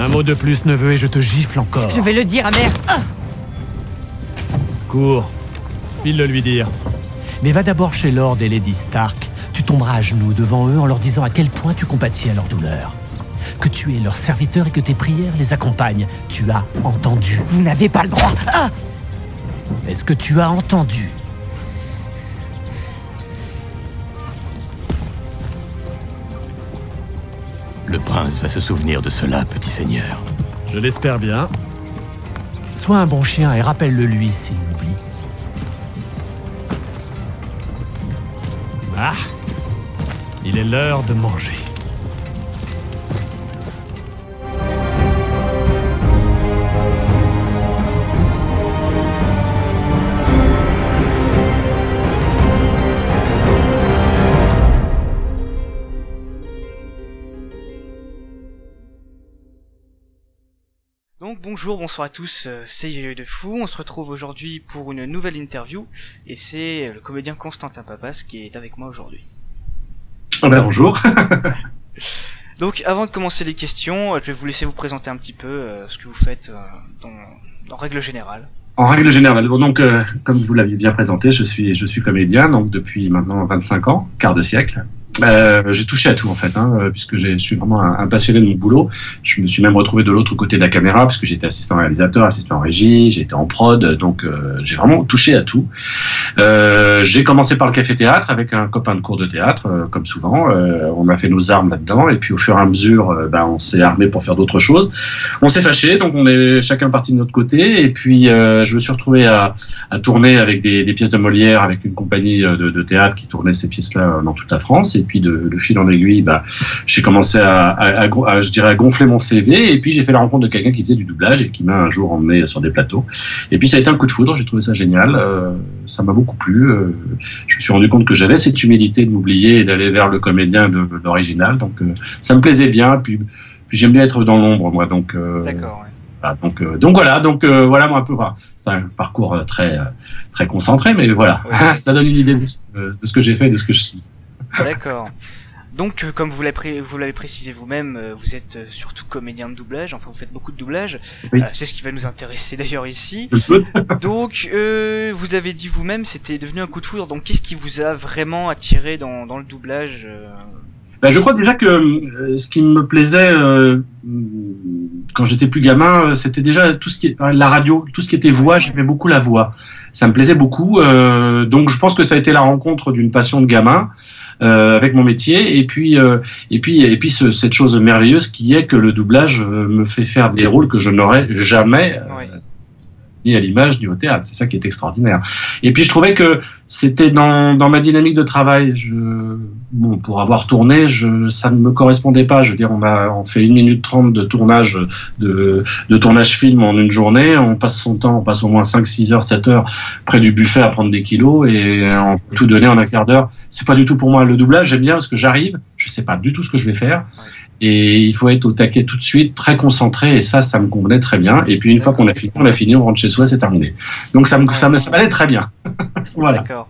Un mot de plus, neveu, et je te gifle encore. Je vais le dire à mère. Cours. File-le lui dire. Mais va d'abord chez Lord et Lady Stark. Tu tomberas à genoux devant eux en leur disant à quel point tu compatis à leur douleur. Que tu es leur serviteur et que tes prières les accompagnent. Tu as entendu. Vous n'avez pas le droit. Est-ce que tu as entendu? Le prince va se souvenir de cela, petit seigneur. Je l'espère bien. Sois un bon chien et rappelle-le lui s'il l'oublie. Ah! Il est l'heure de manger. Donc bonjour, bonsoir à tous, c'est Yoyo de Fou, on se retrouve aujourd'hui pour une nouvelle interview, et c'est le comédien Constantin Papas qui est avec moi aujourd'hui. Ah ben bonjour. Donc avant de commencer les questions, je vais vous laisser vous présenter un petit peu ce que vous faites en règle générale. En règle générale, bon, donc comme vous l'aviez bien présenté, je suis comédien donc depuis maintenant 25 ans, quart de siècle. J'ai touché à tout en fait, puisque je suis vraiment un passionné de mon boulot. Je me suis même retrouvé de l'autre côté de la caméra, puisque j'étais assistant réalisateur, assistant régie, j'ai été en prod, donc j'ai vraiment touché à tout. J'ai commencé par le café-théâtre avec un copain de cours de théâtre, comme souvent. On a fait nos armes là-dedans, et puis au fur et à mesure, on s'est armé pour faire d'autres choses. On s'est fâché, donc on est chacun parti de notre côté, et puis je me suis retrouvé à tourner avec des pièces de Molière, avec une compagnie de théâtre qui tournait ces pièces-là dans toute la France. Et puis de fil en aiguille, j'ai commencé à gonfler mon CV, et puis j'ai fait la rencontre de quelqu'un qui faisait du doublage et qui m'a un jour emmené sur des plateaux. Et puis ça a été un coup de foudre, j'ai trouvé ça génial, ça m'a beaucoup plu. Je me suis rendu compte que j'avais cette humilité de m'oublier et d'aller vers le comédien de l'original, donc ça me plaisait bien. Puis j'aime bien être dans l'ombre, moi, donc. D'accord. Ouais. Donc voilà moi un peu. C'est un parcours très très concentré, mais voilà, ouais. Ça donne une idée de ce que j'ai fait, de ce que je suis. D'accord. Donc, comme vous l'avez précisé vous-même, vous êtes surtout comédien de doublage, enfin vous faites beaucoup de doublage, oui. C'est ce qui va nous intéresser d'ailleurs ici. Donc, vous l'avez dit vous-même, c'était devenu un coup de foudre, donc qu'est-ce qui vous a vraiment attiré dans le doublage Je crois déjà que ce qui me plaisait quand j'étais plus gamin, c'était déjà tout ce qui est la radio, tout ce qui était voix, j'aimais beaucoup la voix. Ça me plaisait beaucoup, donc je pense que ça a été la rencontre d'une passion de gamin. Avec mon métier, et puis cette chose merveilleuse qui est que le doublage me fait faire des rôles que je n'aurais jamais ni à l'image ni au théâtre. C'est ça qui est extraordinaire. Et puis je trouvais que c'était dans ma dynamique de travail. Pour avoir tourné, ça ne me correspondait pas. Je veux dire, on fait 1 minute 30 de tournage de tournage film en une journée. On passe son temps, on passe au moins 5, 6 heures, 7 heures près du buffet à prendre des kilos et on peut tout donner en un quart d'heure. C'est pas du tout pour moi. Le doublage, j'aime bien parce que j'arrive, je sais pas du tout ce que je vais faire. Et il faut être au taquet tout de suite, très concentré, et ça me convenait très bien. Et puis une fois qu'on a fini, on rentre chez soi, c'est terminé. Donc ça m'allait très bien. Voilà. D'accord.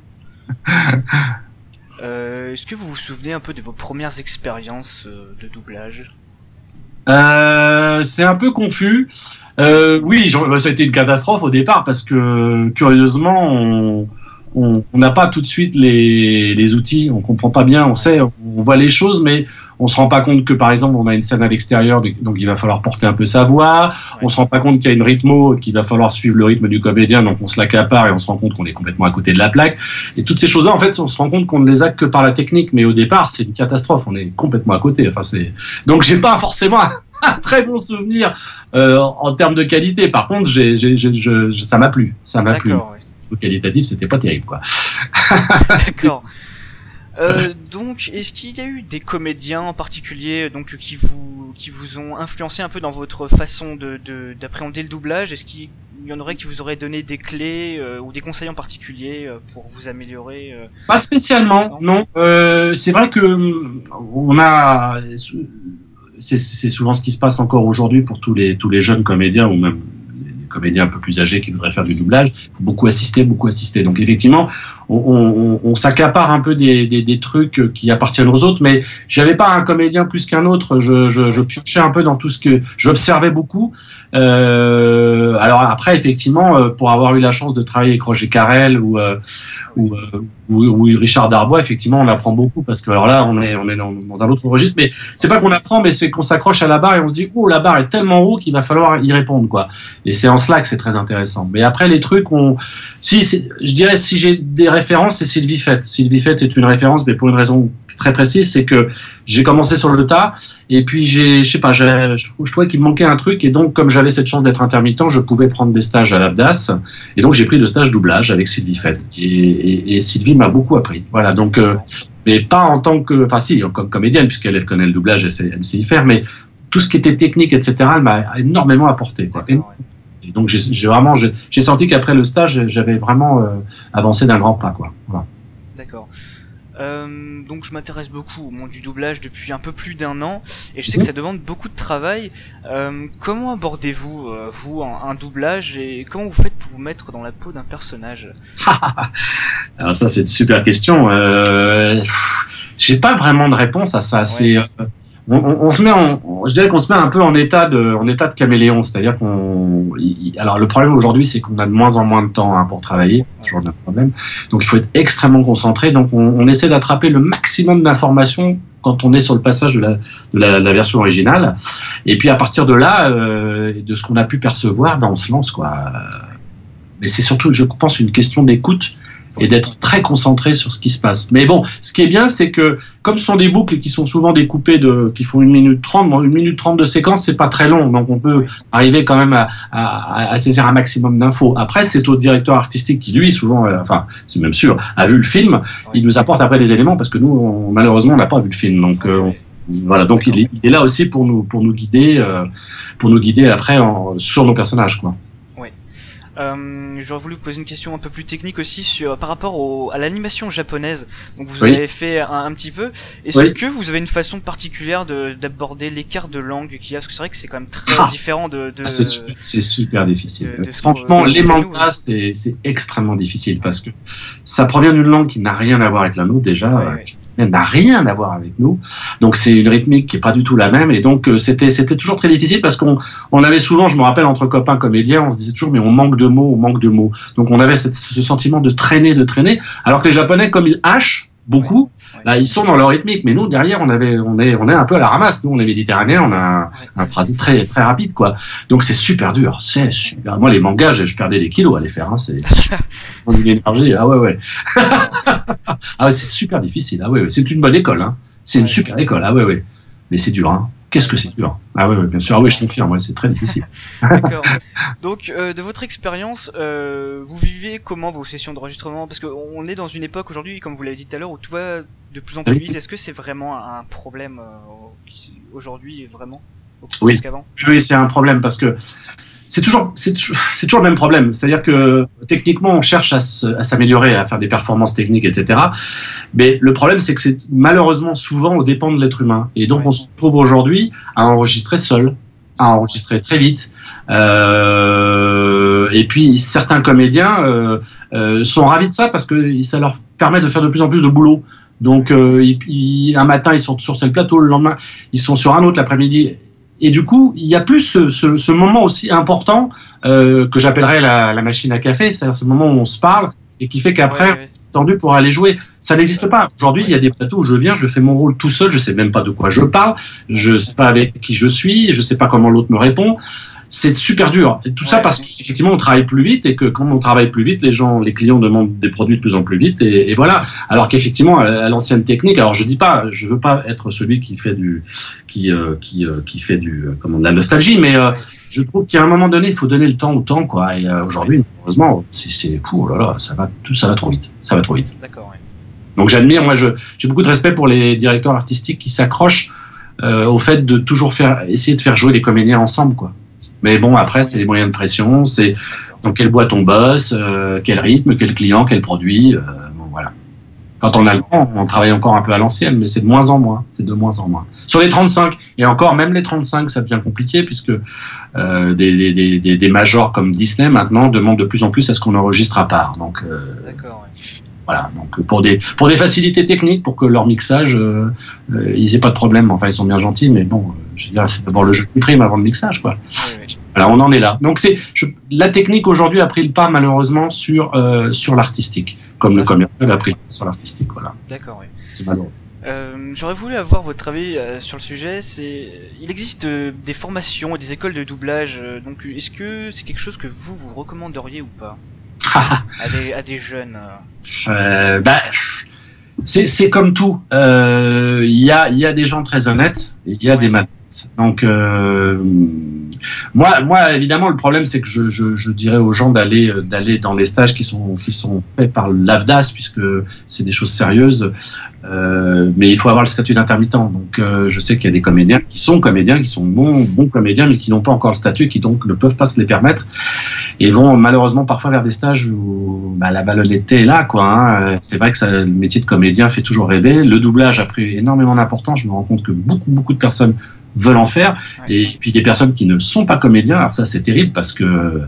Est-ce que vous vous souvenez un peu de vos premières expériences de doublage? C'est un peu confus. Oui, ça a été une catastrophe au départ parce que curieusement, on n'a pas tout de suite les outils, on comprend pas bien, on voit les choses, mais on se rend pas compte que par exemple on a une scène à l'extérieur, donc il va falloir porter un peu sa voix. On se rend pas compte qu'il y a une rythmo, qu'il va falloir suivre le rythme du comédien, donc on se l'accapare et on se rend compte qu'on est complètement à côté de la plaque. Et toutes ces choses-là, en fait, on se rend compte qu'on ne les a que par la technique, mais au départ c'est une catastrophe, on est complètement à côté. Donc j'ai pas forcément un très bon souvenir en termes de qualité. Par contre, ça m'a plu, Ouais. Qualitatif, c'était pas terrible, quoi. D'accord. Donc, est-ce qu'il y a eu des comédiens en particulier, donc qui vous ont influencé un peu dans votre façon d'appréhender le doublage? Est-ce qu'il y en aurait qui vous auraient donné des clés ou des conseils en particulier pour vous améliorer? Pas spécialement, non. C'est vrai que c'est souvent ce qui se passe encore aujourd'hui pour tous les jeunes comédiens ou même comédiens un peu plus âgés qui voudraient faire du doublage. Il faut beaucoup assister. Donc effectivement, on s'accapare un peu des trucs qui appartiennent aux autres, mais j'avais pas un comédien plus qu'un autre. Je piochais un peu dans tout ce que j'observais beaucoup. Alors après, effectivement, pour avoir eu la chance de travailler avec Roger Carrel ou Richard Darbois, effectivement, on apprend beaucoup parce que alors là, on est dans un autre registre. Mais c'est pas qu'on apprend, mais c'est qu'on s'accroche à la barre et on se dit, oh, la barre est tellement haut qu'il va falloir y répondre, quoi. Et c'est en cela que c'est très intéressant. Mais après, les trucs, je dirais, si j'ai des références, c'est Sylvie Fett. Sylvie Fett est une référence, mais pour une raison très précise, c'est que j'ai commencé sur le tas et puis je trouvais qu'il me manquait un truc et donc comme j'avais cette chance d'être intermittent, je pouvais prendre des stages à l'Abdas et donc j'ai pris de stage doublage avec Sylvie Fett et Sylvie m'a beaucoup appris. Voilà, donc mais pas en tant que, enfin si, comme comédienne puisqu'elle connaît le doublage, elle sait y faire, mais tout ce qui était technique, etc., elle m'a énormément apporté, quoi. Et donc j'ai senti qu'après le stage, j'avais vraiment avancé d'un grand pas, quoi. Voilà. D'accord. Donc je m'intéresse beaucoup au monde du doublage depuis un peu plus d'1 an et je sais que ça demande beaucoup de travail. Comment abordez-vous un doublage et comment vous faites pour vous mettre dans la peau d'un personnage? Alors ça c'est une super question. J'ai pas vraiment de réponse à ça. Ouais. C'est je dirais qu'on se met un peu en état de caméléon, c'est-à-dire alors le problème aujourd'hui, c'est qu'on a de moins en moins de temps pour travailler, c'est toujours un problème. Donc il faut être extrêmement concentré. Donc on essaie d'attraper le maximum d'informations quand on est sur le passage de la version originale. Et puis à partir de là, de ce qu'on a pu percevoir, on se lance, quoi. Mais c'est surtout, je pense, une question d'écoute et d'être très concentré sur ce qui se passe. Mais bon, ce qui est bien, c'est que comme ce sont des boucles qui sont souvent découpées qui font 1 minute 30, bon, 1 minute 30 de séquence, c'est pas très long, donc on peut arriver quand même à saisir un maximum d'infos. Après, c'est au directeur artistique qui, lui, souvent, enfin, c'est même sûr, a vu le film, il nous apporte après des éléments parce que nous, malheureusement, on n'a pas vu le film, donc voilà, donc il est là aussi pour nous guider après sur nos personnages, quoi. J'aurais voulu vous poser une question un peu plus technique aussi par rapport à l'animation japonaise. Donc vous avez fait un petit peu. Est-ce que vous avez une façon particulière d'aborder l'écart de langue qu'il y a? Parce que c'est vrai que c'est quand même très différent c'est super difficile. Franchement, les mangas, c'est extrêmement difficile parce que ça provient d'une langue qui n'a rien à voir avec la nôtre déjà. Elle n'a rien à voir avec nous, donc c'est une rythmique qui est pas du tout la même, et donc c'était toujours très difficile parce qu'on avait souvent, je me rappelle, entre copains comédiens, on se disait toujours mais on manque de mots, donc on avait ce sentiment de traîner, alors que les Japonais, comme ils hachent beaucoup, là ils sont dans leur rythmique, mais nous derrière on est un peu à la ramasse, nous on est méditerranéens, on a un phrasé très très rapide, quoi, donc c'est super dur, c'est super. Moi les mangas, je perdais des kilos à les faire, c'est une énergie, ah ouais ah ouais, c'est super difficile, ah ouais, c'est une bonne école, c'est une super école, ah ouais, mais c'est dur, qu'est-ce que c'est dur, ah ouais, bien sûr, ah ouais, je confirme, c'est très difficile. D'accord. Donc de votre expérience, vous vivez comment vos sessions d'enregistrement? Parce qu'on est dans une époque aujourd'hui, comme vous l'avez dit tout à l'heure, où tout va de plus en plus vite. Est-ce que c'est vraiment un problème aujourd'hui, vraiment, plus qu'avant? Oui, c'est un problème parce que c'est toujours le même problème. C'est-à-dire que techniquement, on cherche à s'améliorer, à faire des performances techniques, etc. Mais le problème, c'est que c'est malheureusement souvent au dépend de l'être humain. Et donc, on se trouve aujourd'hui à enregistrer seul, à enregistrer très vite. Et puis, certains comédiens sont ravis de ça parce que ça leur permet de faire de plus en plus de boulot. Donc, un matin, ils sont sur tel plateau, le lendemain, ils sont sur un autre l'après-midi. Et du coup, il y a plus ce moment aussi important que j'appellerais la machine à café, c'est-à-dire ce moment où on se parle et qui fait qu'après, tendu pour aller jouer. Ça n'existe pas. Aujourd'hui, il y a des plateaux où je viens, je fais mon rôle tout seul, je sais même pas de quoi je parle, je sais pas avec qui je suis, je sais pas comment l'autre me répond. C'est super dur. Et tout ça parce qu'effectivement, on travaille plus vite et que quand on travaille plus vite, les clients demandent des produits de plus en plus vite et voilà. Alors qu'effectivement, à l'ancienne technique, alors je veux pas être celui qui fait de la nostalgie, mais je trouve qu'à un moment donné, il faut donner le temps au temps, quoi. Et aujourd'hui, malheureusement, oh là là, ça va trop vite. Ça va trop vite. D'accord. Ouais. Donc j'admire, moi, j'ai beaucoup de respect pour les directeurs artistiques qui s'accrochent au fait de toujours essayer de faire jouer les comédiens ensemble, quoi. Mais bon, après, c'est les moyens de pression, c'est dans quelle boîte on bosse, quel rythme, quel client, quel produit, bon, voilà. Quand on a le temps, on travaille encore un peu à l'ancienne, mais c'est de moins en moins. C'est de moins en moins. Sur les 35, et encore, même les 35, ça devient compliqué, puisque des majors comme Disney, maintenant, demandent de plus en plus à ce qu'on enregistre à part. Donc, d'accord, ouais. Voilà, donc pour des facilités techniques, pour que leur mixage, ils aient pas de problème. Enfin, ils sont bien gentils, mais bon, je veux dire, c'est d'abord le jeu qui prime avant le mixage, quoi. Oui. Alors, on en est là. Donc, la technique aujourd'hui a pris le pas, malheureusement, sur l'artistique, comme le commercial a pris le pas sur l'artistique, voilà. D'accord, oui. C'est malheureux. J'aurais voulu avoir votre avis sur le sujet. Il existe des formations et des écoles de doublage. Donc, est-ce que c'est quelque chose que vous recommanderiez ou pas à des jeunes c'est comme tout. Il y a des gens très honnêtes, et il y a des malhonnêtes. Donc moi évidemment le problème c'est que je dirais aux gens d'aller dans les stages qui sont faits par l'AFDAS, puisque c'est des choses sérieuses, mais il faut avoir le statut d'intermittent. Donc je sais qu'il y a des comédiens qui sont bons comédiens, mais qui n'ont pas encore le statut, qui donc ne peuvent pas se les permettre, et vont malheureusement parfois vers des stages où la malhonnêteté est là, quoi, hein. C'est vrai que le métier de comédien fait toujours rêver. Le doublage a pris énormément d'importance. Je me rends compte que beaucoup de personnes veulent en faire, et puis des personnes qui ne sont pas comédiens. Alors ça, c'est terrible, parce que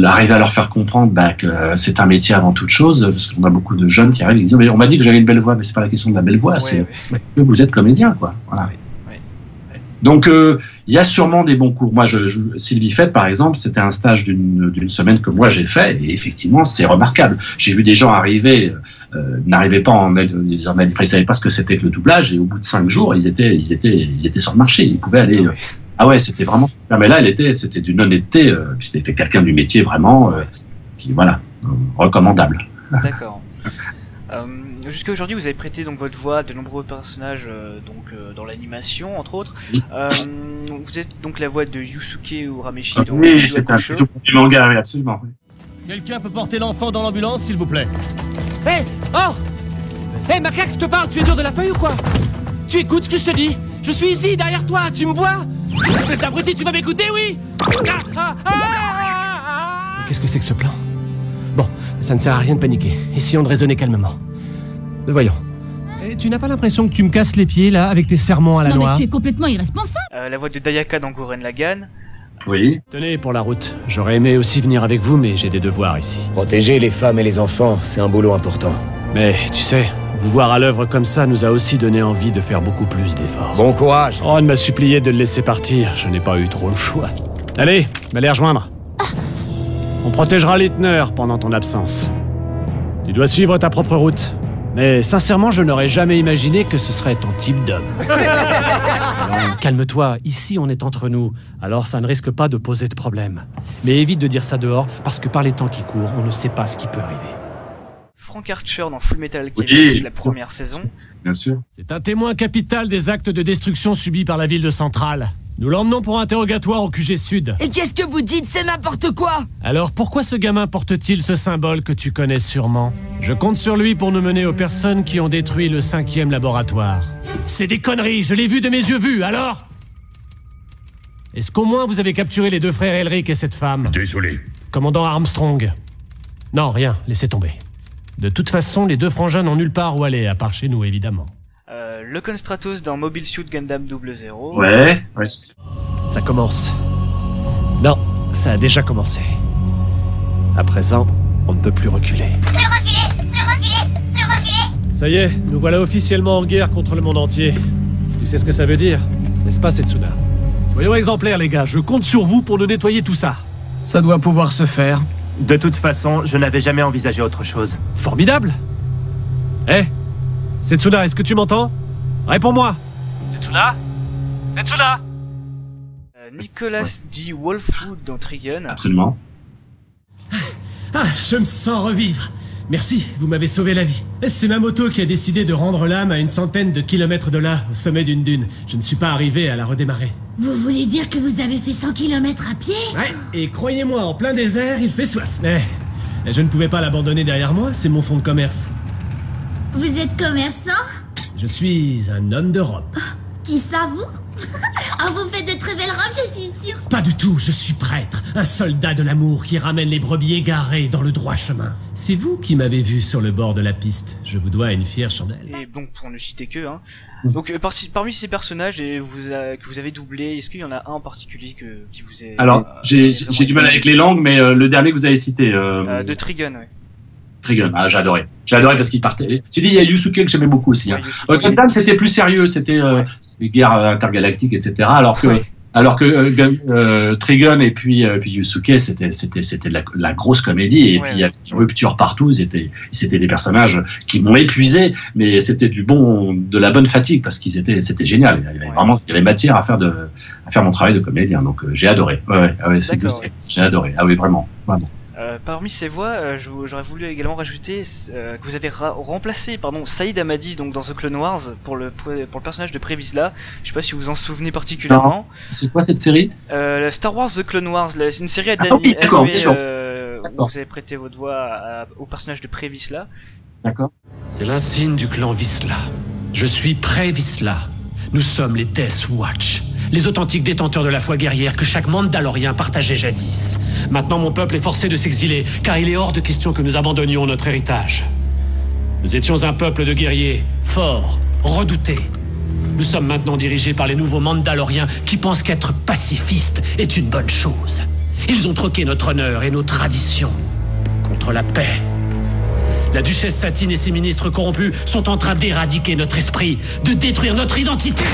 arriver à leur faire comprendre que c'est un métier avant toute chose, parce qu'on a beaucoup de jeunes qui arrivent et qui disent on m'a dit que j'avais une belle voix, mais c'est pas la question de la belle voix, c'est que vous êtes comédien, quoi. Voilà. Donc il y a sûrement des bons cours. Moi, Sylvie Fête, par exemple, c'était un stage d'une semaine que moi j'ai fait, et effectivement c'est remarquable. J'ai vu des gens arriver, n'arrivaient pas ils savaient pas ce que c'était que le doublage, et au bout de 5 jours ils étaient sur le marché, ils pouvaient aller. Ah ouais, c'était vraiment super. Mais là, c'était d'une honnêteté, puis c'était quelqu'un du métier vraiment, recommandable. D'accord. Jusqu'à aujourd'hui, vous avez prêté donc votre voix à de nombreux personnages dans l'animation, entre autres. Vous êtes donc la voix de Yusuke Urameshi dans oui, c'est un tout premier manga, oui, absolument. Quelqu'un peut porter l'enfant dans l'ambulance, s'il vous plaît? Hé! Hé, macaque, je te parle, tu es dur de la feuille ou quoi? Tu écoutes ce que je te dis? Je suis ici, derrière toi, tu me vois? Espèce d'abruti, tu vas m'écouter, oui? Qu'est-ce que c'est que ce plan? Bon, ça ne sert à rien de paniquer. Essayons de raisonner calmement. Voyons. Et tu n'as pas l'impression que tu me casses les pieds, là, avec tes sermons à la noix? Non, mais tu es complètement irresponsable. La voix de Dayaka dans Gurren Lagann. Oui. Tenez, pour la route. J'aurais aimé aussi venir avec vous, mais j'ai des devoirs ici. Protéger les femmes et les enfants, c'est un boulot important. Mais, tu sais, vous voir à l'œuvre comme ça nous a aussi donné envie de faire beaucoup plus d'efforts. Bon courage. Ron m'a supplié de le laisser partir, je n'ai pas eu trop le choix. Allez, m'allez rejoindre. On protégera Littner pendant ton absence. Tu dois suivre ta propre route. Mais sincèrement, je n'aurais jamais imaginé que ce serait ton type d'homme. Alors, calme-toi, ici on est entre nous, alors ça ne risque pas de poser de problème. Mais évite de dire ça dehors, parce que par les temps qui courent, on ne sait pas ce qui peut arriver. Frank Archer dans Full Metal Alchemist, la première saison. Bien sûr. C'est un témoin capital des actes de destruction subis par la ville de Centrale. Nous l'emmenons pour interrogatoire au QG Sud. Et qu'est-ce que vous dites? C'est n'importe quoi! Alors pourquoi ce gamin porte-t-il ce symbole que tu connais sûrement? Je compte sur lui pour nous mener aux personnes qui ont détruit le 5e laboratoire. C'est des conneries, je l'ai vu de mes yeux vus, alors? Est-ce qu'au moins vous avez capturé les 2 frères Elric et cette femme? Désolé. Commandant Armstrong? Non, rien, laissez tomber. De toute façon, les 2 frangins n'ont nulle part où aller, à part chez nous, évidemment. Locke Stratos dans Mobile Suit Gundam 00. Ouais. Ça commence. Non, ça a déjà commencé. À présent, on ne peut plus reculer. Ça y est, nous voilà officiellement en guerre contre le monde entier. Tu sais ce que ça veut dire, n'est-ce pas, Setsuna? Soyons exemplaires, les gars. Je compte sur vous pour nous nettoyer tout ça. Ça doit pouvoir se faire. De toute façon, je n'avais jamais envisagé autre chose. Formidable. Hé, Setsuna, est-ce que tu m'entends? Réponds-moi. Setsuna? Setsuna? Nicolas D. Wolfwood dans Trigun. Absolument. Ah, je me sens revivre. Merci, vous m'avez sauvé la vie. C'est ma moto qui a décidé de rendre l'âme à une centaine de kilomètres de là, au sommet d'une dune. Je ne suis pas arrivé à la redémarrer. Vous voulez dire que vous avez fait 100 km à pied? Ouais, et croyez-moi, en plein désert, il fait soif. Mais je ne pouvais pas l'abandonner derrière moi, c'est mon fonds de commerce. Vous êtes commerçant? Je suis un homme d'Europe. Qui savoure? Oh, vous faites de très belles robes, je suis sûre. Pas du tout, je suis prêtre, un soldat de l'amour qui ramène les brebis égarées dans le droit chemin. C'est vous qui m'avez vu sur le bord de la piste. Je vous dois une fière chandelle. Et donc, pour ne citer que, hein. Donc, parmi ces personnages que vous avez doublés, est-ce qu'il y en a un en particulier qui vous est... Alors, j'ai du mal avec les langues, mais le dernier que vous avez cité... de Trigun, ouais. Trigun, ah, j'ai adoré. J'ai adoré parce qu'il partait. Tu dis, il y a Yusuke que j'aimais beaucoup aussi. Hein. Gundam, c'était plus sérieux, c'était des guerres intergalactiques, etc. Alors que Trigun et puis Yusuke, c'était de la grosse comédie, et puis il y avait des ruptures partout. C'était des personnages qui m'ont épuisé, mais c'était de la bonne fatigue parce c'était génial. Il y avait matière à faire mon travail de comédien. Donc j'ai adoré. J'ai adoré. Ah oui, vraiment. Parmi ces voix, j'aurais voulu également rajouter que vous avez remplacé Saïd Hamadi donc dans The Clone Wars pour le personnage de Previsla. Je sais pas si vous vous en souvenez particulièrement. C'est quoi cette série? Star Wars The Clone Wars, c'est une série où vous avez prêté votre voix au personnage de Previsla. D'accord. C'est l'insigne du clan Vizsla. Je suis Previsla. Nous sommes les Death Watch, les authentiques détenteurs de la foi guerrière que chaque Mandalorien partageait jadis. Maintenant, mon peuple est forcé de s'exiler, car il est hors de question que nous abandonnions notre héritage. Nous étions un peuple de guerriers, forts, redoutés. Nous sommes maintenant dirigés par les nouveaux Mandaloriens qui pensent qu'être pacifiste est une bonne chose. Ils ont troqué notre honneur et nos traditions contre la paix. La duchesse Satine et ses ministres corrompus sont en train d'éradiquer notre esprit, de détruire notre identité.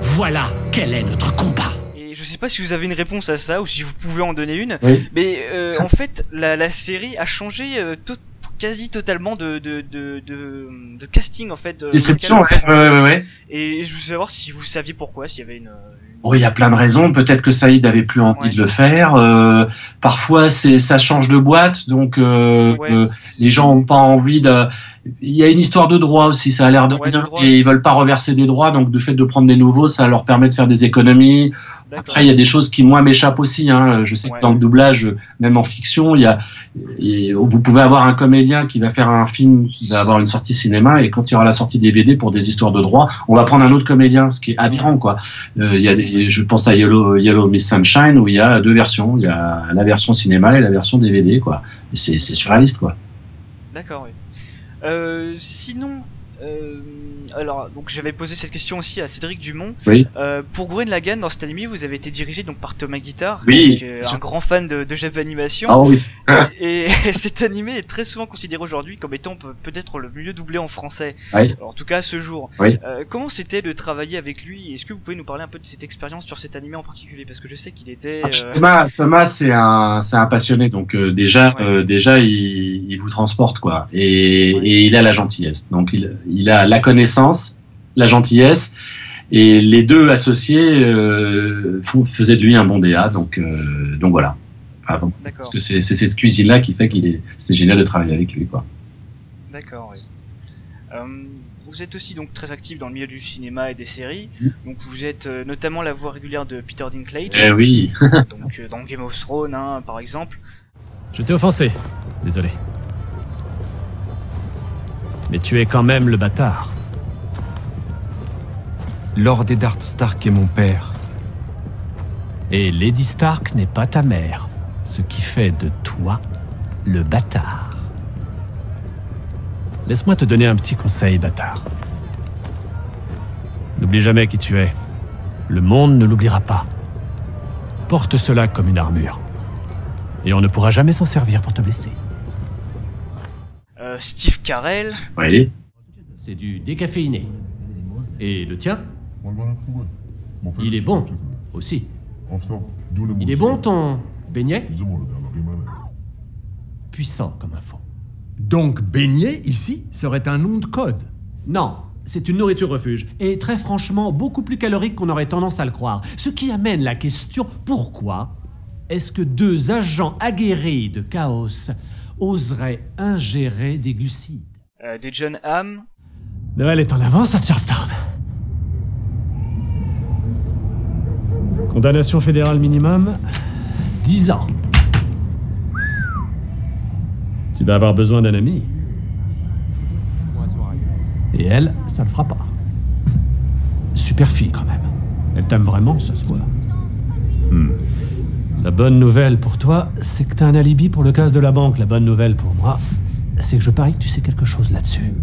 Voilà quel est notre combat. Et je sais pas si vous avez une réponse à ça ou si vous pouvez en donner une, oui. Mais en fait la série a changé quasi totalement de casting en fait. Description, ouais. Et je voulais savoir si vous saviez pourquoi, s'il y avait une... Oh, il y a plein de raisons. Peut-être que Saïd avait plus envie de le faire. Parfois, ça change de boîte, donc les gens ont pas envie de. Il y a une histoire de droit aussi. Ça a l'air de rien, et ils veulent pas reverser des droits. Donc, de fait de prendre des nouveaux, ça leur permet de faire des économies. Après, il y a des choses qui moi m'échappent aussi. Hein. Je sais que dans le doublage, même en fiction, vous pouvez avoir un comédien qui va faire un film, qui va avoir une sortie cinéma, et quand il y aura la sortie DVD pour des histoires de droit, on va prendre un autre comédien, ce qui est aberrant, quoi. Je pense à Yellow Miss Sunshine, où il y a deux versions. Il y a la version cinéma et la version DVD, quoi. Et c'est surréaliste, quoi. D'accord, oui. Sinon, alors donc j'avais posé cette question aussi à Cédric Dumont. Oui. Pour Gurren Lagann, dans cet animé, vous avez été dirigé donc par Thomas Guitare, oui, un grand fan de Japanimation. Ah oui. Et cet animé est très souvent considéré aujourd'hui comme étant peut-être le mieux doublé en français. Oui. Alors, en tout cas à ce jour. Oui. Comment c'était de travailler avec lui? Est-ce que vous pouvez nous parler un peu de cette expérience sur cet animé en particulier, parce que je sais qu'il était. Thomas, c'est un passionné, donc déjà il vous transporte, quoi, et il a la gentillesse, donc il a la connaissance, la gentillesse, et les deux associés faisaient de lui un bon DA, donc voilà. Ah bon, parce que c'est cette cuisine-là qui fait c'est génial de travailler avec lui, quoi. D'accord, oui. Vous êtes aussi donc très actif dans le milieu du cinéma et des séries. Donc vous êtes notamment la voix régulière de Peter Dinklage. Eh oui. Donc dans Game of Thrones, hein, par exemple. Je t'ai offensé. Désolé. Mais tu es quand même le bâtard. Lord Eddard Stark est mon père. Et Lady Stark n'est pas ta mère. Ce qui fait de toi le bâtard. Laisse-moi te donner un petit conseil, bâtard. N'oublie jamais qui tu es. Le monde ne l'oubliera pas. Porte cela comme une armure. Et on ne pourra jamais s'en servir pour te blesser. Steve Carell. Oui. C'est du décaféiné. Et le tien? Il est bon, aussi. Il est bon, ton beignet? Puissant comme un fond. Donc beignet, ici, serait un nom de code? Non, c'est une nourriture refuge. Et très franchement, beaucoup plus calorique qu'on aurait tendance à le croire. Ce qui amène la question, pourquoi est-ce que deux agents aguerris de Chaos oseraient ingérer des glucides? De John Hamm. Noël est en avance à Charlestown. Condamnation fédérale minimum, 10 ans. Tu vas avoir besoin d'un ami. Et elle, ça le fera pas. Super fille quand même. Elle t'aime vraiment, ça se voit. La bonne nouvelle pour toi, c'est que t'as un alibi pour le casse de la banque. La bonne nouvelle pour moi, c'est que je parie que tu sais quelque chose là-dessus.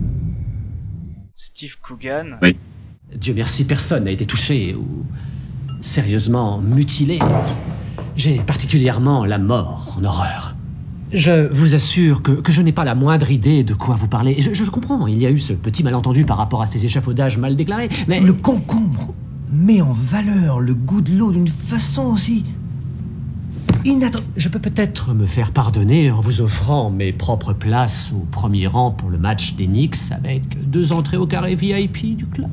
Steve Coogan. Oui. Dieu merci, personne n'a été touché ou sérieusement mutilé. J'ai particulièrement la mort en horreur. Je vous assure que je n'ai pas la moindre idée de quoi vous parlez. Je comprends, il y a eu ce petit malentendu par rapport à ces échafaudages mal déclarés, mais... Le concombre met en valeur le goût de l'eau d'une façon aussi... inattendue. Je peux peut-être me faire pardonner en vous offrant mes propres places au premier rang pour le match des Knicks avec 2 entrées au carré VIP du club.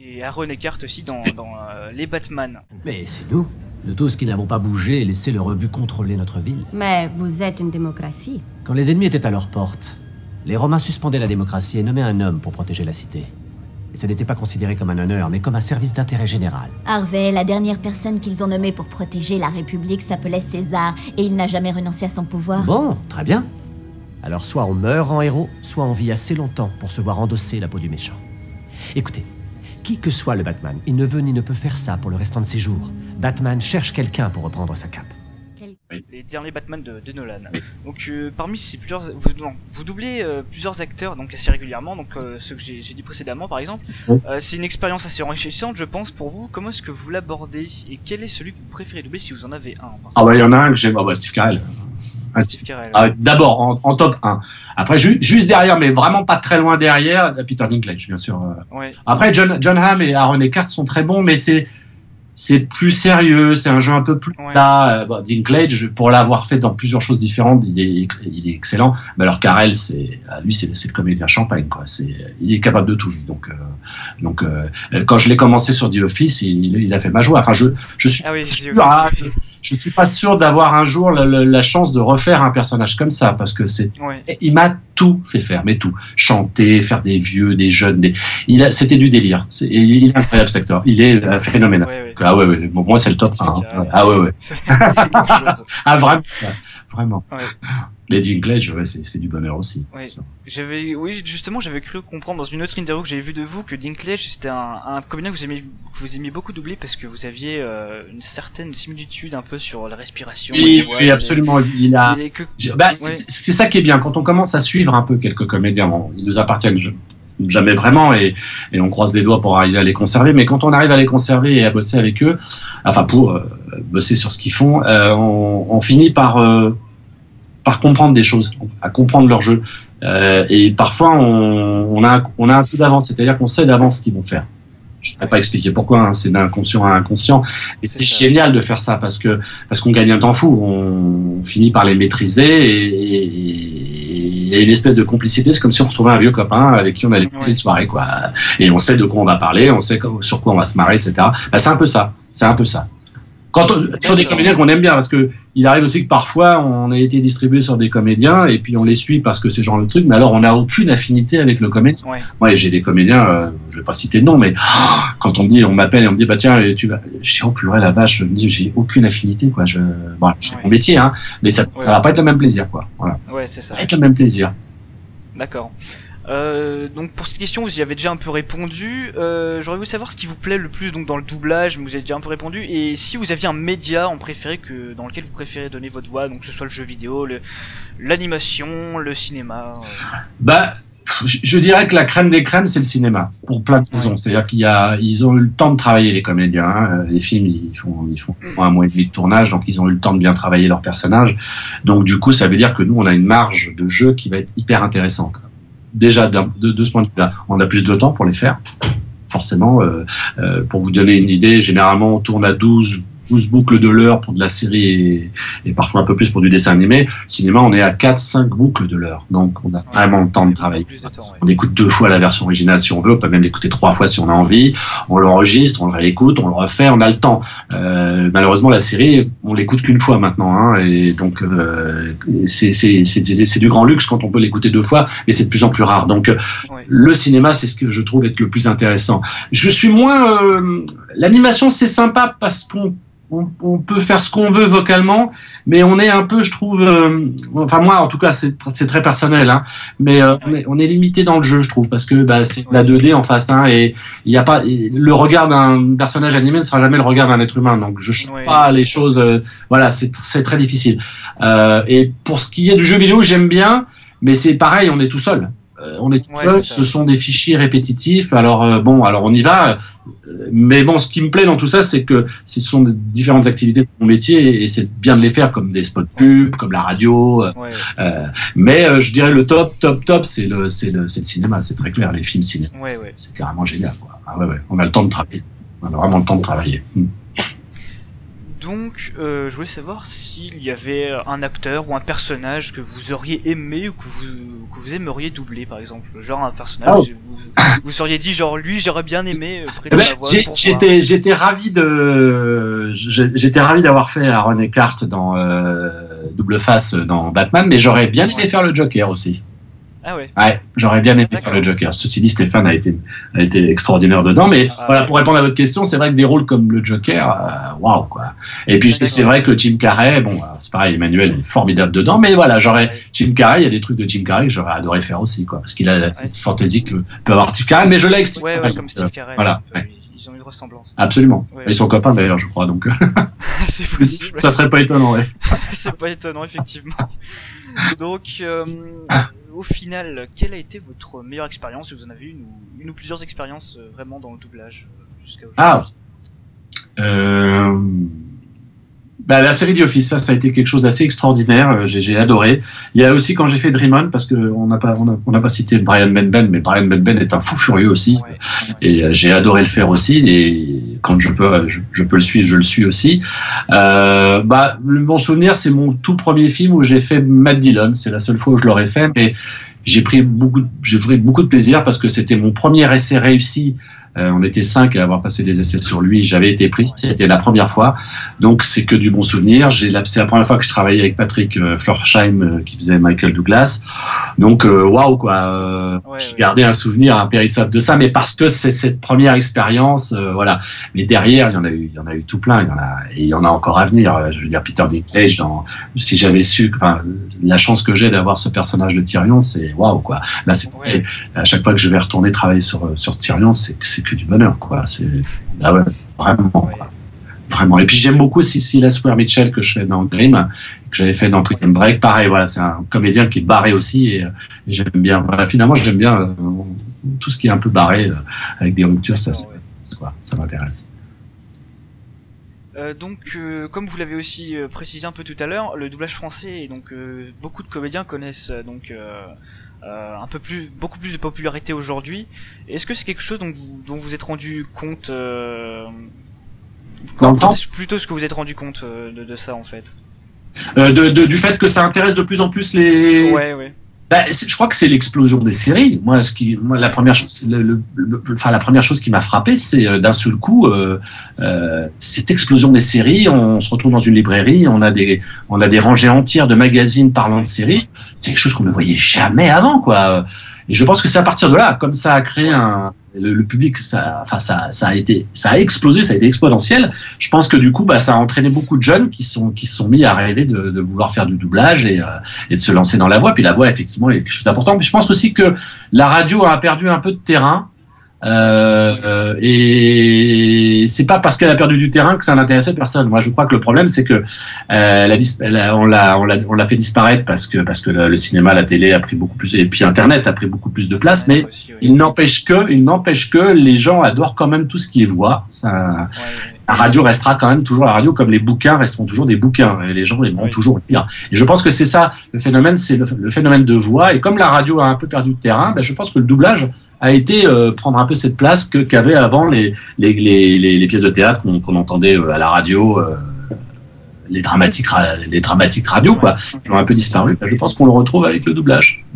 Et Aaron Eckhart aussi dans les Batman. Mais c'est nous tous qui n'avons pas bougé et laissé le rebut contrôler notre ville. Mais vous êtes une démocratie. Quand les ennemis étaient à leur porte, les Romains suspendaient la démocratie et nommaient un homme pour protéger la cité. Et ce n'était pas considéré comme un honneur, mais comme un service d'intérêt général. Harvey, la dernière personne qu'ils ont nommée pour protéger la République s'appelait César, et il n'a jamais renoncé à son pouvoir. Bon, très bien. Alors soit on meurt en héros, soit on vit assez longtemps pour se voir endosser la peau du méchant. Écoutez, qui que soit le Batman, il ne veut ni ne peut faire ça pour le restant de ses jours. Batman cherche quelqu'un pour reprendre sa cape. Les derniers Batman de Nolan. Oui. Donc parmi ces plusieurs... Vous doublez plusieurs acteurs donc assez régulièrement, donc ceux que j'ai dit précédemment par exemple. C'est une expérience assez enrichissante je pense pour vous. Comment est-ce que vous l'abordez et quel est celui que vous préférez doubler si vous en avez un? Ah bah il y en a un que j'aime, Steve Carell. Steve Carell. D'abord en top 1. Après juste derrière, mais vraiment pas très loin derrière, Peter Dinklage bien sûr. Ouais. Après John Hamm et Aaron Eckhart sont très bons, mais c'est plus sérieux, c'est un jeu un peu plus là. Dinklage, pour l'avoir fait dans plusieurs choses différentes, il est excellent. Mais alors Carell, lui c'est le comédien champagne quoi. Il est capable de tout. Donc quand je l'ai commencé sur The Office, il a fait ma joie. Enfin je suis je suis pas sûr d'avoir un jour la chance de refaire un personnage comme ça parce que il m'a tout fait faire, mais tout. Chanter, faire des vieux, des jeunes, c'était du délire. Il est incroyable cet acteur. Il est phénoménal. Ah ouais. Bon, moi c'est le top 1. Ah ouais. Ah vraiment. Ouais. Les Dinklage, c'est du bonheur aussi. Ouais. Justement, j'avais cru comprendre dans une autre interview que j'avais vue de vous que Dinklage c'était un comédien que vous aimiez beaucoup doubler parce que vous aviez une certaine similitude un peu sur la respiration. Oui, absolument. C'est ça qui est bien quand on commence à suivre un peu quelques comédiens. Bon, ils nous appartiennent jamais vraiment et on croise les doigts pour arriver à les conserver. Mais quand on arrive à les conserver et à bosser avec eux, enfin pour bosser sur ce qu'ils font, on finit par comprendre des choses, à comprendre leur jeu. Et parfois, on a un peu d'avance, c'est-à-dire qu'on sait d'avance ce qu'ils vont faire. Je ne vais pas expliquer pourquoi, hein, c'est d'inconscient à inconscient. Et c'est génial de faire ça parce qu'on gagne un temps fou. On finit par les maîtriser et il y a une espèce de complicité. C'est comme si on retrouvait un vieux copain avec qui on allait passer une soirée, quoi. Et on sait de quoi on va parler, on sait sur quoi on va se marrer, etc. C'est un peu ça. Sur des comédiens qu'on aime bien, parce que il arrive aussi que parfois on a été distribué sur des comédiens et puis on les suit parce que c'est genre le truc, mais alors on n'a aucune affinité avec le comédien. Moi j'ai des comédiens, je vais pas citer de nom, mais quand on m'appelle et on me dit bah tiens tu vas, je dis oh purée la vache, je me dis j'ai aucune affinité quoi, c'est mon métier hein, mais ça va pas être le même plaisir quoi. Voilà. Ouais c'est ça. Ça va être le même plaisir. D'accord. Donc pour cette question vous y avez déjà un peu répondu. J'aurais voulu savoir ce qui vous plaît le plus donc dans le doublage, mais vous avez déjà un peu répondu. Et si vous aviez un média en préféré dans lequel vous préférez donner votre voix, donc que ce soit le jeu vidéo, l'animation, le cinéma. Bah je dirais que la crème des crèmes c'est le cinéma pour plein de raisons. C'est-à-dire qu'ils ont eu le temps de travailler les comédiens. Hein. Les films ils font 1 mois et demi de tournage, donc ils ont eu le temps de bien travailler leurs personnages. Donc du coup ça veut dire que nous on a une marge de jeu qui va être hyper intéressante. Déjà de ce point de vue-là, on a plus de temps pour les faire. Forcément, pour vous donner une idée, généralement on tourne à 12 boucles de l'heure pour de la série et parfois un peu plus pour du dessin animé. Le cinéma, on est à 4-5 boucles de l'heure. Donc on a vraiment le temps de travailler. On écoute 2 fois la version originale si on veut, on peut même l'écouter 3 fois si on a envie. On l'enregistre, on le réécoute, on le refait, on a le temps. Malheureusement, la série, on l'écoute qu'une fois maintenant. Hein, et donc c'est du grand luxe quand on peut l'écouter 2 fois, mais c'est de plus en plus rare. Donc le cinéma, c'est ce que je trouve être le plus intéressant. Je suis moins... l'animation, c'est sympa parce qu'on on peut faire ce qu'on veut vocalement, mais on est un peu, je trouve, enfin moi en tout cas c'est très personnel, hein, mais on est limité dans le jeu, je trouve, parce que c'est la 2D en face, hein, et il y a pas le regard d'un personnage animé ne sera jamais le regard d'un être humain, donc je change pas les choses, voilà, c'est très difficile. Et pour ce qui est du jeu vidéo, j'aime bien, mais c'est pareil, on est tout seul. On est tout seul, ce sont des fichiers répétitifs. Alors alors on y va. Mais bon, ce qui me plaît dans tout ça, c'est que ce sont des différentes activités de mon métier et c'est bien de les faire comme des spots pubs, comme la radio. Mais je dirais le top, c'est le cinéma. C'est très clair, les films cinéma. C'est carrément génial, quoi. Ah ouais. On a le temps de travailler. On a vraiment le temps de travailler. Donc, je voulais savoir s'il y avait un acteur ou un personnage que vous auriez aimé ou que vous aimeriez doubler, par exemple. Genre un personnage, vous seriez dit, genre lui, j'aurais bien aimé prêter la voix. J'étais ravi d'avoir fait Aaron Eckhart dans Double Face dans Batman, mais j'aurais bien aimé faire le Joker aussi. Ah ouais. Ouais, j'aurais bien aimé faire le Joker. Ceci dit, Stéphane a été extraordinaire dedans, mais voilà, pour répondre à votre question, c'est vrai que des rôles comme le Joker, waouh, quoi. Et puis c'est vrai que Jim Carrey, bon, c'est pareil, Emmanuel est formidable dedans, mais voilà, Jim Carrey, il y a des trucs de Jim Carrey que j'aurais adoré faire aussi, quoi, parce qu'il a cette fantaisie que peut avoir Steve Carell, mais je l'ai avec Steve Carell. Ouais, comme Steve Carell. Voilà. Ils ont une ressemblance. Absolument. Ils sont copains d'ailleurs, je crois, donc. C'est possible. Ça serait pas étonnant, ouais. C'est pas étonnant, effectivement. Donc, au final, quelle a été votre meilleure expérience? Si vous en avez une ou plusieurs expériences vraiment dans le doublage jusqu'à aujourd'hui? La série The Office, ça a été quelque chose d'assez extraordinaire. J'ai adoré. Il y a aussi quand j'ai fait Dream On, parce que on n'a pas cité Brian Benben, mais Brian Benben est un fou furieux aussi, et j'ai adoré le faire aussi. Et quand je peux le suivre, je le suis aussi. Mon souvenir, c'est mon tout premier film où j'ai fait Matt Dillon. C'est la seule fois où je l'aurais fait, mais j'ai pris beaucoup de plaisir parce que c'était mon premier essai réussi. On était 5 à avoir passé des essais sur lui. J'avais été pris, c'était la première fois. Donc c'est que du bon souvenir. C'est la première fois que je travaillais avec Patrick Florsheim qui faisait Michael Douglas. Donc waouh, quoi. J'ai gardé un souvenir impérissable de ça, mais parce que c'est cette première expérience, voilà. Mais derrière, il y en a eu tout plein. Il y en a encore à venir. Je veux dire, Peter Dinklage. Si j'avais su, la chance que j'ai d'avoir ce personnage de Tyrion, c'est waouh, quoi. Là, à chaque fois que je vais retourner travailler sur Tyrion, c'est que du bonheur, quoi. C'est vraiment, quoi. Vraiment. Et puis j'aime beaucoup Silas Ware Mitchell que je fais dans Grimm, que j'avais fait dans Prison Break. Pareil, voilà, c'est un comédien qui est barré aussi et j'aime bien. Voilà, finalement, j'aime bien tout ce qui est un peu barré avec des ruptures. Ça m'intéresse. Donc, comme vous l'avez aussi précisé un peu tout à l'heure, le doublage français, donc beaucoup de comédiens connaissent beaucoup plus de popularité aujourd'hui. Est-ce que c'est quelque chose dont vous êtes rendu compte plutôt ce que vous êtes rendu compte de ça en fait? Du fait que ça intéresse de plus en plus les. Ouais. Je crois que c'est l'explosion des séries. La première chose, la première chose qui m'a frappé, c'est d'un seul coup cette explosion des séries. On se retrouve dans une librairie, on a des rangées entières de magazines parlant de séries. C'est quelque chose qu'on ne voyait jamais avant, quoi. Et je pense que c'est à partir de là, comme ça a créé le public, ça a explosé, ça a été exponentiel. Je pense que du coup, ça a entraîné beaucoup de jeunes qui se sont mis à rêver de vouloir faire du doublage et de se lancer dans la voix. Puis la voix, effectivement, est quelque chose d'important. Mais je pense aussi que la radio a perdu un peu de terrain. Et c'est pas parce qu'elle a perdu du terrain que ça n'intéressait personne. Moi, je crois que le problème, c'est que on l'a fait disparaître parce que le cinéma, la télé a pris beaucoup plus, et puis Internet a pris beaucoup plus de place. Mais il n'empêche que les gens adorent quand même tout ce qui est voix. La radio restera quand même toujours la radio, comme les bouquins resteront toujours des bouquins. Et les gens aimeront toujours lire. Et je pense que c'est ça le phénomène, c'est le phénomène de voix. Et comme la radio a un peu perdu de terrain, je pense que le doublage a été prendre un peu cette place qu'avaient avant les pièces de théâtre qu'on entendait à la radio, les dramatiques radio, quoi, qui ont un peu disparu. Je pense qu'on le retrouve avec le doublage.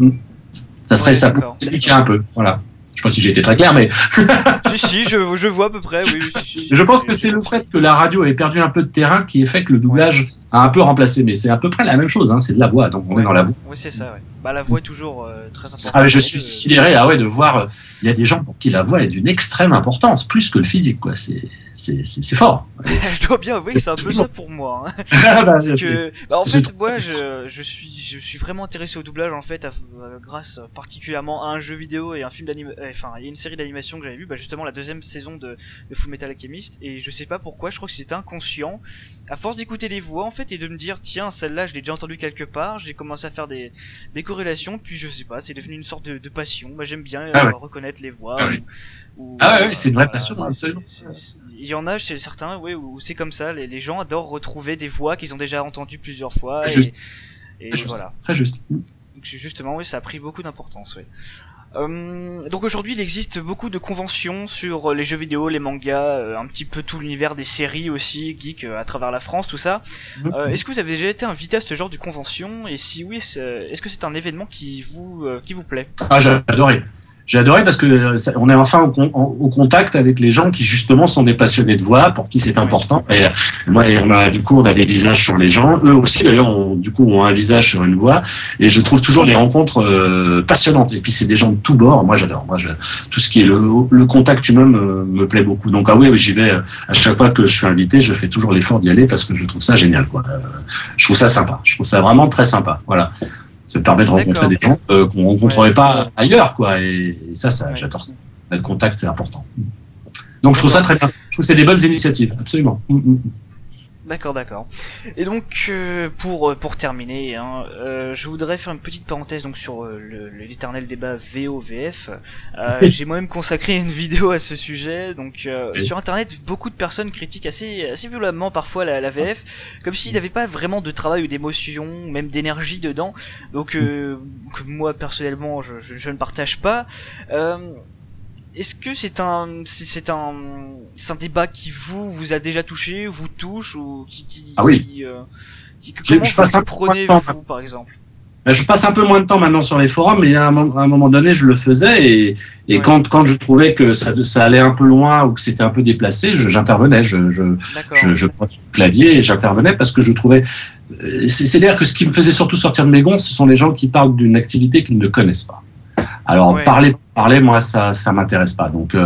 Ça peut expliquer un peu, voilà. Je sais pas si j'ai été très clair, mais si, je vois à peu près, oui. Je pense que c'est le fait que la radio ait perdu un peu de terrain qui est fait que le doublage a un peu remplacé, mais c'est à peu près la même chose, hein, c'est de la voix, donc on est dans la voix. Oui, c'est ça, la voix est toujours très importante. Mais je suis sidéré, de voir, il y a des gens pour qui la voix est d'une extrême importance, plus que le physique, quoi, c'est fort. Je dois bien avouer que c'est un peu ça pour moi. Hein. Parce que, en fait, moi, je suis vraiment intéressé au doublage en fait, grâce particulièrement à un jeu vidéo et un film enfin, il y a une série d'animation que j'avais vu, justement la deuxième saison de Fullmetal Alchemist, et je sais pas pourquoi, je crois que c'était inconscient. À force d'écouter les voix en fait et de me dire tiens celle-là je l'ai déjà entendue quelque part, j'ai commencé à faire des corrélations, puis je sais pas, c'est devenu une sorte de passion. Moi j'aime bien reconnaître les voix. C'est une vraie passion, absolument. Il y en a chez certains, où c'est comme ça, les gens adorent retrouver des voix qu'ils ont déjà entendues plusieurs fois. Et voilà. Très juste. Donc justement, ça a pris beaucoup d'importance, donc aujourd'hui, il existe beaucoup de conventions sur les jeux vidéo, les mangas, un petit peu tout l'univers des séries aussi, geek à travers la France, tout ça. Est-ce que vous avez déjà été invité à ce genre de convention? Et si oui, est-ce que c'est un événement qui vous plaît? Ah, j'ai adoré. J'ai adoré parce que on est enfin au contact avec les gens qui justement sont des passionnés de voix, pour qui c'est important. Et moi, on a des visages sur les gens. Eux aussi, d'ailleurs, ont un visage sur une voix. Et je trouve toujours les rencontres passionnantes. Et puis c'est des gens de tous bords. Moi, j'adore. Tout ce qui est le contact humain me plaît beaucoup. Donc oui, j'y vais à chaque fois que je suis invité. Je fais toujours l'effort d'y aller parce que je trouve ça génial. Je trouve ça sympa. Je trouve ça vraiment très sympa. Voilà. Ça me permet de rencontrer des gens qu'on rencontrerait pas ailleurs, Et ça, j'adore ça. Le contact, c'est important. Donc, je trouve ça très bien. Je trouve que c'est des bonnes initiatives, absolument. D'accord. Et donc pour terminer, je voudrais faire une petite parenthèse donc sur l'éternel débat VO-VF. J'ai moi-même consacré une vidéo à ce sujet. Donc sur internet, beaucoup de personnes critiquent assez violemment parfois la VF, comme s'il n'y avait pas vraiment de travail ou d'émotion, même d'énergie dedans. Donc que moi personnellement, je ne partage pas. Est-ce que c'est un débat qui vous a déjà touché, vous touche, ou comment vous prenez-vous, par exemple? Je passe un peu moins de temps maintenant sur les forums, mais à un moment donné, je le faisais, et quand je trouvais que ça allait un peu loin ou que c'était un peu déplacé, j'intervenais, je prenais le clavier et j'intervenais parce que je trouvais, c'est-à-dire que ce qui me faisait surtout sortir de mes gonds, ce sont les gens qui parlent d'une activité qu'ils ne connaissent pas. Alors parler, moi ça m'intéresse pas. Donc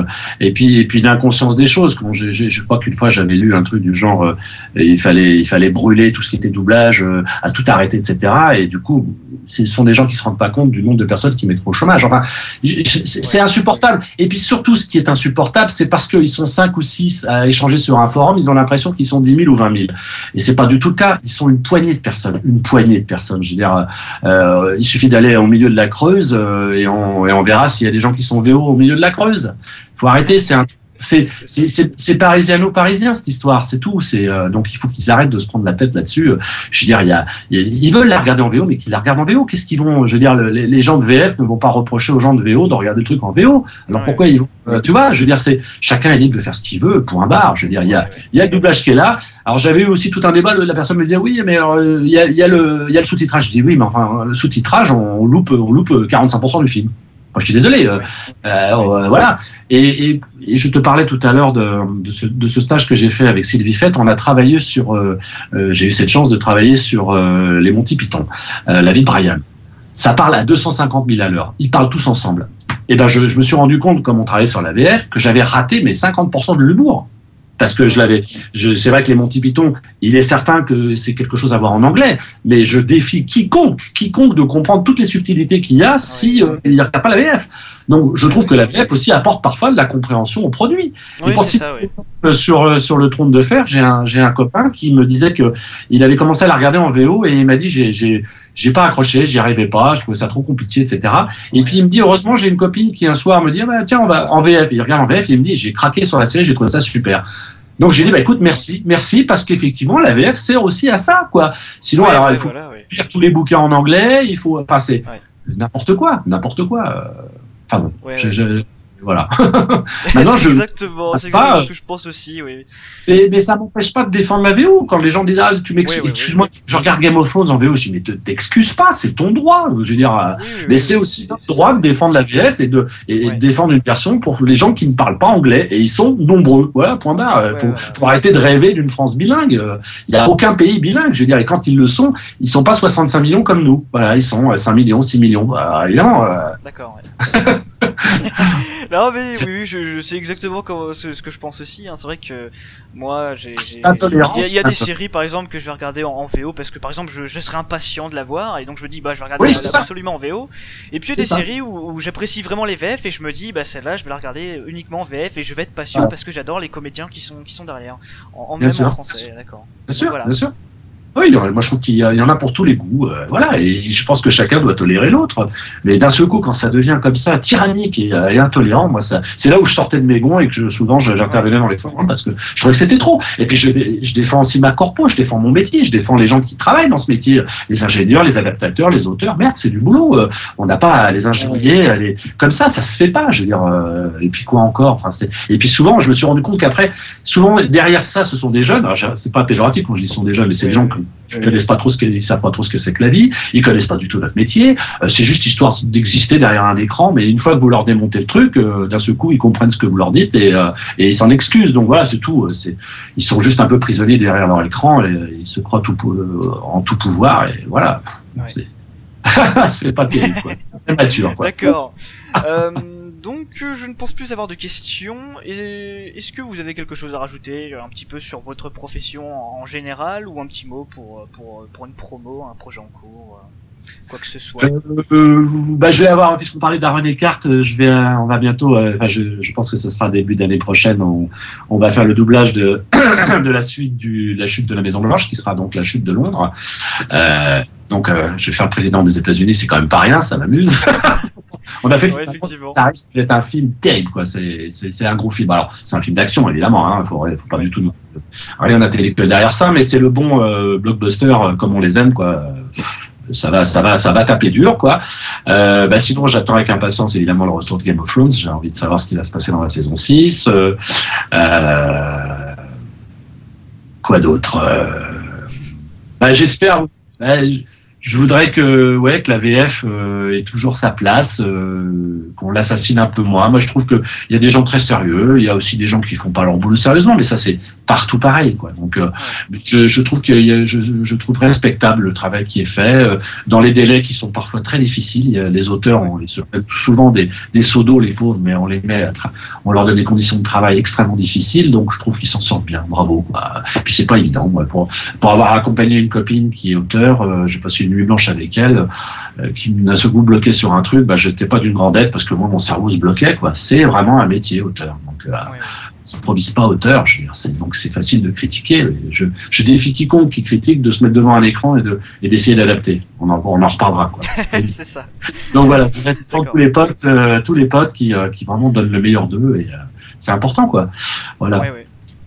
et puis d'inconscience des choses. Je crois qu'une fois j'avais lu un truc du genre il fallait brûler tout ce qui était doublage, à tout arrêter, etc. Et du coup, ce sont des gens qui se rendent pas compte du nombre de personnes qui mettent au chômage. Enfin, c'est insupportable. Et puis surtout, ce qui est insupportable, c'est parce qu'ils sont 5 ou 6 à échanger sur un forum, ils ont l'impression qu'ils sont 10 000 ou 20 000. Et c'est pas du tout le cas. Ils sont une poignée de personnes. Je veux dire, il suffit d'aller au milieu de la Creuse et on verra s'il y a des gens qui sont VO au milieu de la Creuse. Faut arrêter, c'est parisiano-parisien cette histoire, c'est tout. Donc il faut qu'ils arrêtent de se prendre la tête là-dessus. Je veux dire, ils veulent la regarder en VO, mais qu'ils la regardent en VO. Qu'est-ce qu'ils vont, je veux dire, les gens de VF ne vont pas reprocher aux gens de VO de regarder le truc en VO. Alors pourquoi ils vont, tu vois, je veux dire, chacun est libre de faire ce qu'il veut, point barre. Je veux dire, il y a le doublage qui est là. Alors j'avais eu aussi tout un débat, la personne me disait oui, mais il y a le sous-titrage. Je dis oui, mais enfin, le sous-titrage, on loupe 45% du film. Moi, je suis désolé. Voilà. Et je te parlais tout à l'heure de ce stage que j'ai fait avec Sylvie Fett. On a travaillé j'ai eu cette chance de travailler sur les Monty Python, la vie de Brian. Ça parle à 250 000 à l'heure. Ils parlent tous ensemble. Et je me suis rendu compte, comme on travaillait sur la VF, que j'avais raté 50% de l'humour. Parce que c'est vrai que les Monty Python, il est certain que c'est quelque chose à voir en anglais, mais je défie quiconque de comprendre toutes les subtilités qu'il y a si il n'y a pas la VF. Donc, je trouve que la VF aussi apporte parfois de la compréhension au produit. Oui, c'est ça, oui. Sur le Trône de Fer, j'ai un copain qui me disait que il avait commencé à la regarder en VO et il m'a dit j'ai pas accroché, j'y arrivais pas, je trouvais ça trop compliqué, etc. Et puis il me dit heureusement j'ai une copine qui un soir me dit tiens on va en VF. Il regarde en VF et il me dit j'ai craqué sur la série, j'ai trouvé ça super. Donc j'ai dit écoute merci parce qu'effectivement la VF sert aussi à ça quoi. Sinon il faut lire tous les bouquins en anglais, il faut passer n'importe quoi. Enfin bon, voilà. Maintenant, c'est exactement ce que je pense aussi, oui. Mais ça m'empêche pas de défendre la VO. Quand les gens disent tu m'excuses, excuse-moi, je regarde Game of Thrones en VO, je dis mais t'excuses pas, c'est ton droit. Je veux dire, mais c'est aussi notre droit de défendre la VF et de défendre une version pour les gens qui ne parlent pas anglais et ils sont nombreux. Voilà, point barre. Faut arrêter de rêver d'une France bilingue. Il y a aucun pays bilingue. Je veux dire, et quand ils le sont, ils sont pas 65 millions comme nous. Voilà, ils sont 5 millions, 6 millions. Évidemment. D'accord. Non mais oui, je sais exactement ce que je pense aussi. Hein. C'est vrai que moi, il y a des séries par exemple que je vais regarder en VO parce que par exemple je serais impatient de la voir et donc je me dis bah je vais regarder absolument en VO. Et puis il y a des séries où j'apprécie vraiment les VF et je me dis bah celle-là je vais la regarder uniquement en VF et je vais être patient parce que j'adore les comédiens qui sont derrière, même en français, d'accord. Bien sûr, bien sûr. Oui, moi je trouve qu'il y en a pour tous les goûts, voilà, et je pense que chacun doit tolérer l'autre. Mais d'un seul coup, quand ça devient comme ça, tyrannique et intolérant, moi c'est là où je sortais de mes gonds et que souvent j'intervenais dans les forums parce que je trouvais que c'était trop. Et puis je défends aussi ma corpo, je défends mon métier, je défends les gens qui travaillent dans ce métier, les ingénieurs, les adaptateurs, les auteurs. Merde, c'est du boulot. On n'a pas à les injurier, comme ça se fait pas. Je veux dire, et puis quoi encore. Enfin, et puis souvent, je me suis rendu compte qu'après, souvent derrière ça, ce sont des jeunes. C'est pas péjoratif quand je dis ce sont des jeunes, mais c'est des gens ils connaissent pas trop ils savent pas trop ce que c'est que la vie, ils connaissent pas du tout notre métier, c'est juste histoire d'exister derrière un écran, mais une fois que vous leur démontez le truc, d'un seul coup ils comprennent ce que vous leur dites et ils s'en excusent, donc voilà, c'est tout, ils sont juste un peu prisonniers derrière leur écran et ils se croient en tout pouvoir et voilà, c'est pas terrible quoi, c'est mature quoi. D'accord. Donc je ne pense plus avoir de questions. Est-ce que vous avez quelque chose à rajouter un petit peu sur votre profession en général ou un petit mot pour une promo, un projet en cours, quoi que ce soit? Je vais avoir, puisqu'on parlait d'Aaron Eckhart, on va bientôt, je pense que ce sera début d'année prochaine, on va faire le doublage de de la chute de la Maison Blanche, qui sera donc la chute de Londres. Donc je vais faire le président des États-Unis, c'est quand même pas rien, ça m'amuse. On a fait ça risque d'être un film terrible quoi, c'est un gros film. Alors c'est un film d'action évidemment, hein, faut pas du tout rien d'intellectuel derrière ça, mais c'est le bon blockbuster comme on les aime quoi. Ça va taper dur quoi. Sinon j'attends avec impatience évidemment le retour de Game of Thrones, j'ai envie de savoir ce qui va se passer dans la saison 6. Quoi d'autre? J'espère. Je voudrais que la VF ait toujours sa place, qu'on l'assassine un peu moins. Moi, je trouve que il y a des gens très sérieux, il y a aussi des gens qui font pas leur boulot sérieusement, mais ça c'est partout pareil, quoi. Donc, je trouve je trouve respectable le travail qui est fait dans les délais qui sont parfois très difficiles. Les auteurs, on les souvent des seaux d'eau, les pauvres, mais on les met, on leur donne des conditions de travail extrêmement difficiles. Donc, je trouve qu'ils s'en sortent bien. Bravo. Et puis c'est pas évident. Moi, pour avoir accompagné une copine qui est auteur, j'ai passé une nuit blanche avec elle, qui d'un seul coup bloqué sur un truc, j'étais pas d'une grande aide parce que moi mon cerveau se bloquait quoi. C'est vraiment un métier auteur. Donc s'improvise pas auteur, je veux dire, donc c'est facile de critiquer. Je défie quiconque qui critique de se mettre devant un écran et d'essayer d'adapter. On en reparlera quoi. C'est ça. Donc voilà, tous les potes qui vraiment donnent le meilleur d'eux et c'est important quoi. Voilà.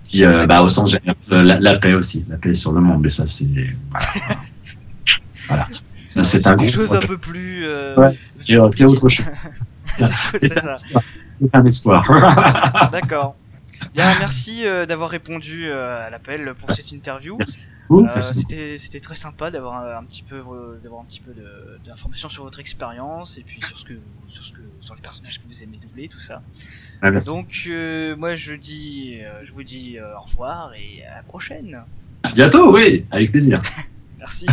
Puis au sens général, la paix aussi, la paix sur le monde, mais ça c'est voilà. Ça, c'est quelque chose un peu plus. C'est autre chose. C'est ça. C'est un espoir. D'accord. Bien, merci d'avoir répondu à l'appel pour cette interview. C'était très sympa d'avoir un petit peu d'informations sur votre expérience et puis sur les personnages que vous aimez doubler, tout ça. Donc moi je vous dis au revoir et à la prochaine. À bientôt, oui, avec plaisir. Merci.